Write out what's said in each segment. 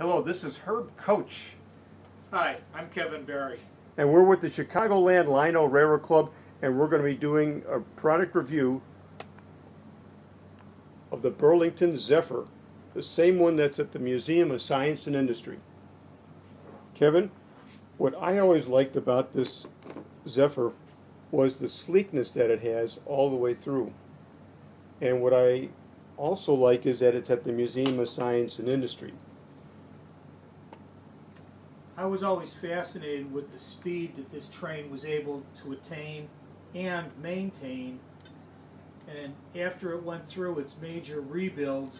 Hello, this is Herb Coach. Hi, I'm Kevin Barry. And we're with the Chicagoland Lionel Railroad Club, and we're going to be doing a product review of the Burlington Zephyr, the same one that's at the Museum of Science and Industry. Kevin, what I always liked about this Zephyr was the sleekness that it has all the way through. And what I also like is that it's at the Museum of Science and Industry. I was always fascinated with the speed that this train was able to attain and maintain, and after it went through its major rebuild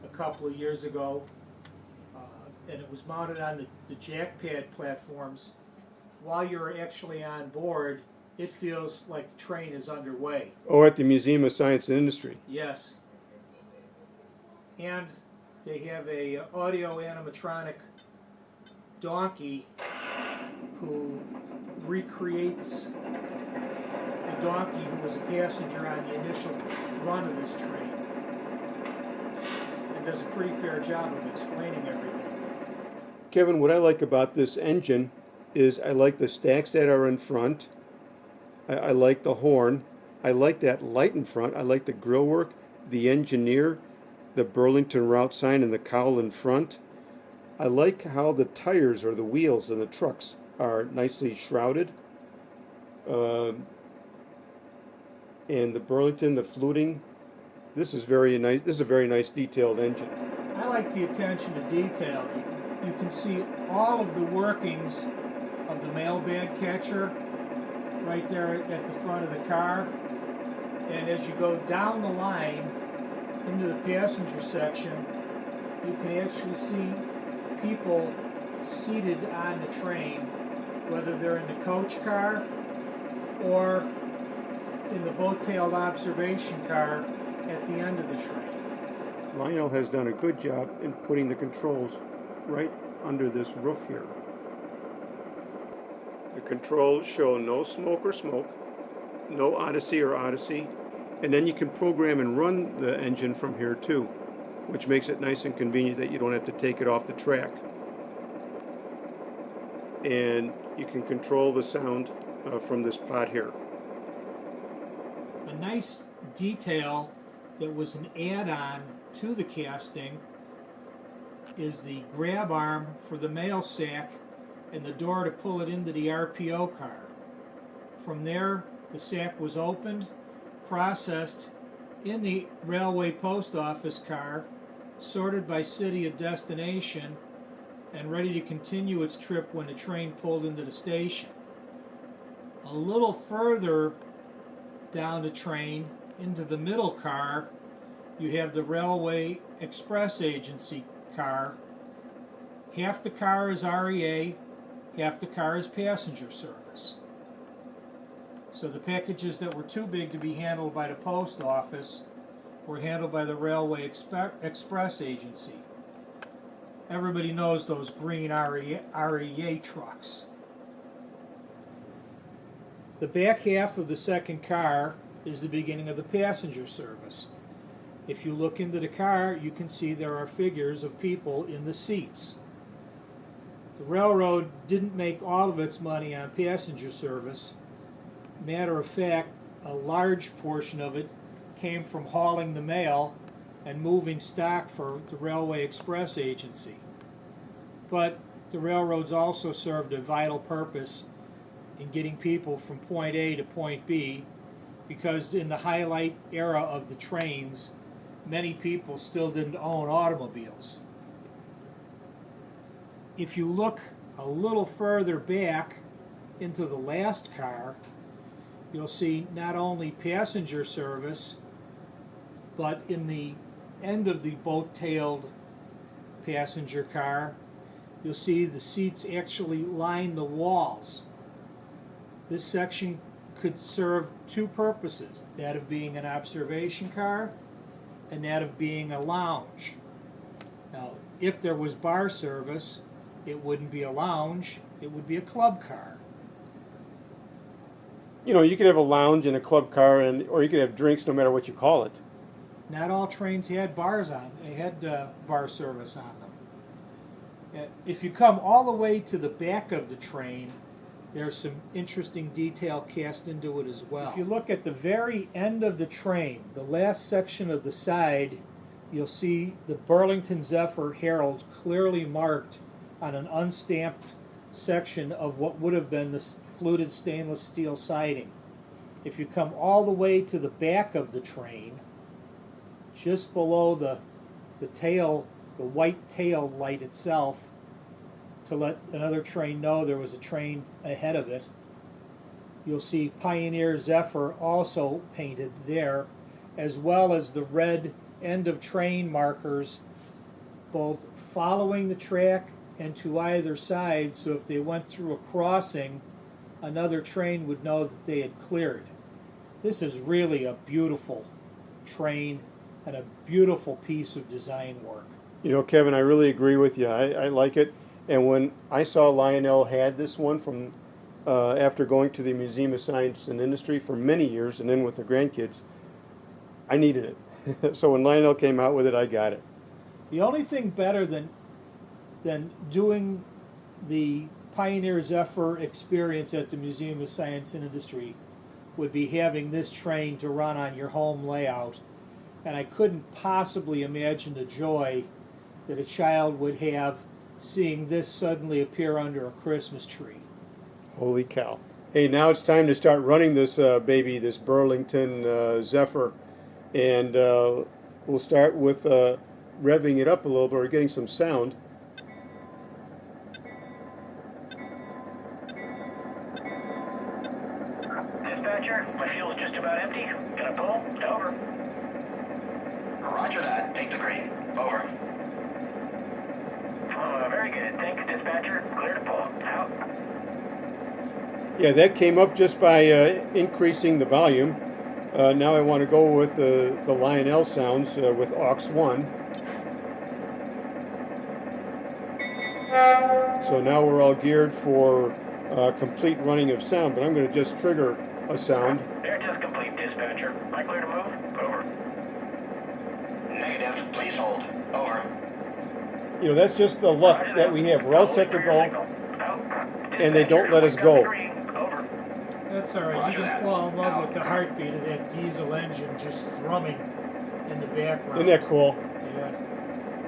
a couple of years ago, and it was mounted on the jack pad platforms, while you're actually on board, it feels like the train is underway. Oh, at the Museum of Science and Industry. Yes. And they have a audio animatronic donkey who recreates the donkey who was a passenger on the initial run of this train, and does a pretty fair job of explaining everything. Kevin, what I like about this engine is I like the stacks that are in front. I like the horn. I like that light in front. I like the grill work, the engineer, the Burlington route sign, and the cowl in front. I like how the tires or the wheels and the trucks are nicely shrouded. And the Burlington, the fluting, this is very nice. This is a very nice detailed engine. I like the attention to detail. You can see all of the workings of the mailbag catcher right there at the front of the car. And as you go down the line into the passenger section, you can actually see people seated on the train, whether they're in the coach car or in the boat-tailed observation car at the end of the train. Lionel has done a good job in putting the controls right under this roof here. The controls show no smoke or smoke, no Odyssey or Odyssey, and then you can program and run the engine from here too, which makes it nice and convenient that you don't have to take it off the track. And you can control the sound from this pod here. A nice detail that was an add-on to the casting is the grab arm for the mail sack and the door to pull it into the RPO car. From there, the sack was opened, processed in the railway post office car, sorted by city of destination, and ready to continue its trip when the train pulled into the station. A little further down the train, into the middle car, you have the Railway Express Agency car. Half the car is REA, half the car is passenger service. So the packages that were too big to be handled by the post office were handled by the Railway Express Agency. Everybody knows those green REA trucks. The back half of the second car is the beginning of the passenger service. If you look into the car, you can see there are figures of people in the seats. The railroad didn't make all of its money on passenger service. Matter of fact, a large portion of it came from hauling the mail and moving stock for the Railway Express Agency. But the railroads also served a vital purpose in getting people from point A to point B, because in the highlight era of the trains, many people still didn't own automobiles. If you look a little further back into the last car, you'll see not only passenger service, but in the end of the boat-tailed passenger car, you'll see the seats actually line the walls. This section could serve two purposes, that of being an observation car and that of being a lounge. Now, if there was bar service, it wouldn't be a lounge, it would be a club car. You know, you could have a lounge in a club car, or you could have drinks no matter what you call it. Not all trains had bars on. They had bar service on them. If you come all the way to the back of the train, there's some interesting detail cast into it as well. If you look at the very end of the train, the last section of the side, you'll see the Burlington Zephyr Herald clearly marked on an unstamped section of what would have been the fluted stainless steel siding. If you come all the way to the back of the train, just below the tail, the white tail light itself, to let another train know there was a train ahead of it, you'll see Pioneer Zephyr also painted there, as well as the red end of train markers both following the track and to either side, so if they went through a crossing, another train would know that they had cleared. This is really a beautiful train and a beautiful piece of design work. You know, Kevin, I really agree with you. I like it. And when I saw Lionel had this one from after going to the Museum of Science and Industry for many years and then with the grandkids, I needed it. So when Lionel came out with it, I got it. The only thing better than doing the Pioneer Zephyr experience at the Museum of Science and Industry would be having this train to run on your home layout. And I couldn't possibly imagine the joy that a child would have seeing this suddenly appear under a Christmas tree. Holy cow. Hey, now it's time to start running this baby, this Burlington Zephyr. And we'll start with revving it up a little bit or getting some sound. Dispatcher, my fuel's just about empty. Gonna pull? Over. Roger that. Take the green. Over. Very good. Thank you, dispatcher. Clear to pull. Out. Yeah, that came up just by increasing the volume. Now I want to go with the Lionel sounds with aux 1. So now we're all geared for complete running of sound, but I'm going to just trigger a sound. Air test complete, dispatcher. Am I clear to move? Over. Negative. Please hold. Over. You know, that's just the luck that we have. We're all set to go, and they don't let us go. That's all right. You can fall in love with the heartbeat of that diesel engine just thrumming in the background. Isn't that cool? Yeah.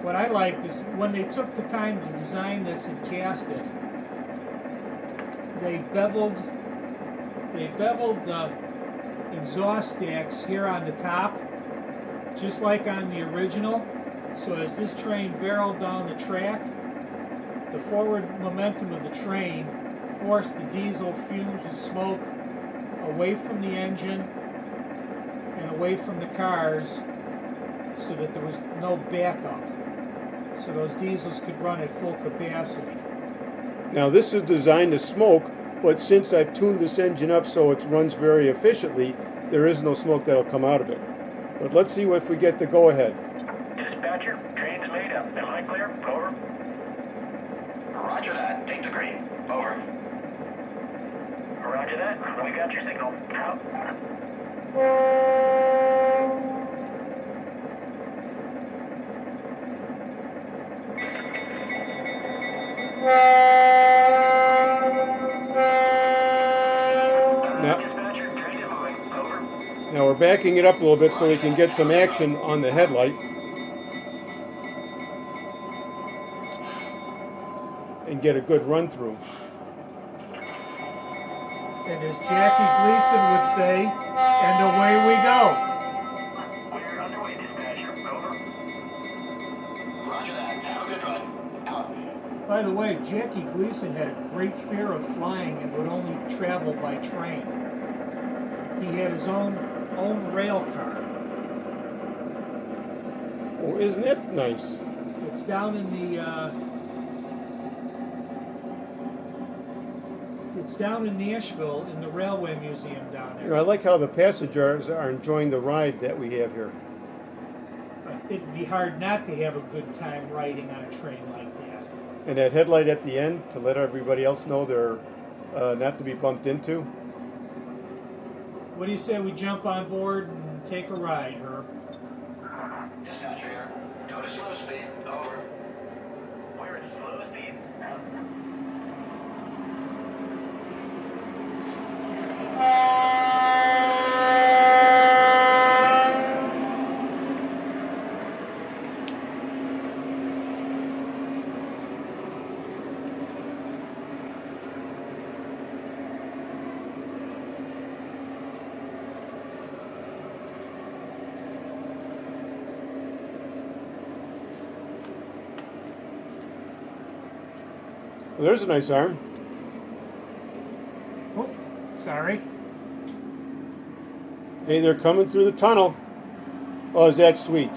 What I liked is when they took the time to design this and cast it, they beveled the exhaust stacks here on the top, just like on the original. So as this train barreled down the track, the forward momentum of the train forced the diesel fumes and smoke away from the engine and away from the cars so that there was no backup. So those diesels could run at full capacity. Now this is designed to smoke, but since I've tuned this engine up so it runs very efficiently, there is no smoke that'll come out of it. But let's see if we get the go-ahead. Dispatcher, train's made up. Am I clear? Over. Roger that. Take the green. Over. Roger that. We got your signal. Out. Dispatcher, train is moving. Over. Now we're backing it up a little bit so we can get some action on the headlight. And get a good run through. And as Jackie Gleason would say, and away we go. We're underway, dispatcher. Over. Roger that. Have a good run. Out. By the way, Jackie Gleason had a great fear of flying and would only travel by train. He had his own rail car. Oh, isn't that nice? It's down in the it's down in Nashville in the Railway Museum down You know, there. I like how the passengers are enjoying the ride that we have here. It'd be hard not to have a good time riding on a train like that. And that headlight at the end to let everybody else know they're not to be bumped into. What do you say we jump on board and take a ride, Herb? Dispatcher here. Go to slow speed. Over. We're at slow speed. Well, there's a nice arm. Oh, sorry. Hey, they're coming through the tunnel. Oh, is that sweet?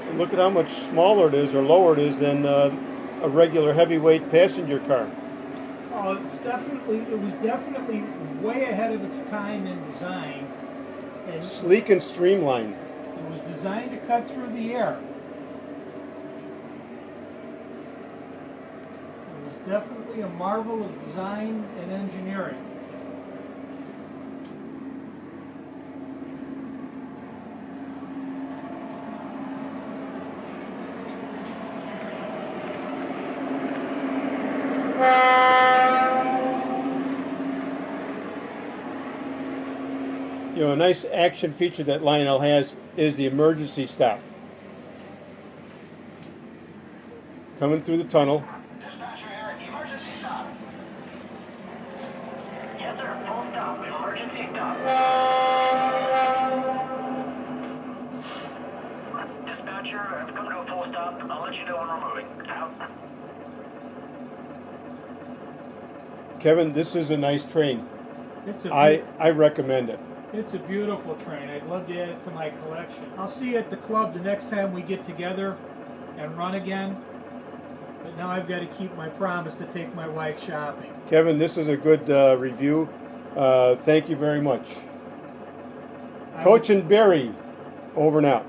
And look at how much smaller it is or lower it is than a regular heavyweight passenger car. Oh, it was definitely way ahead of its time in design. And Sleek and streamlined. it was designed to cut through the air. It was definitely a marvel of design and engineering. You know, a nice action feature that Lionel has is the emergency stop. Coming through the tunnel. Dispatcher here, emergency stop. Yes, sir. Full stop. Emergency stop. Dispatcher, I've come to a full stop. I'll let you know when we're moving. Out. Kevin, this is a nice train. It's a I recommend it. It's a beautiful train. I'd love to add it to my collection. I'll see you at the club the next time we get together and run again. But now I've got to keep my promise to take my wife shopping. Kevin, this is a good review. Thank you very much. Coach and Barry, over and out.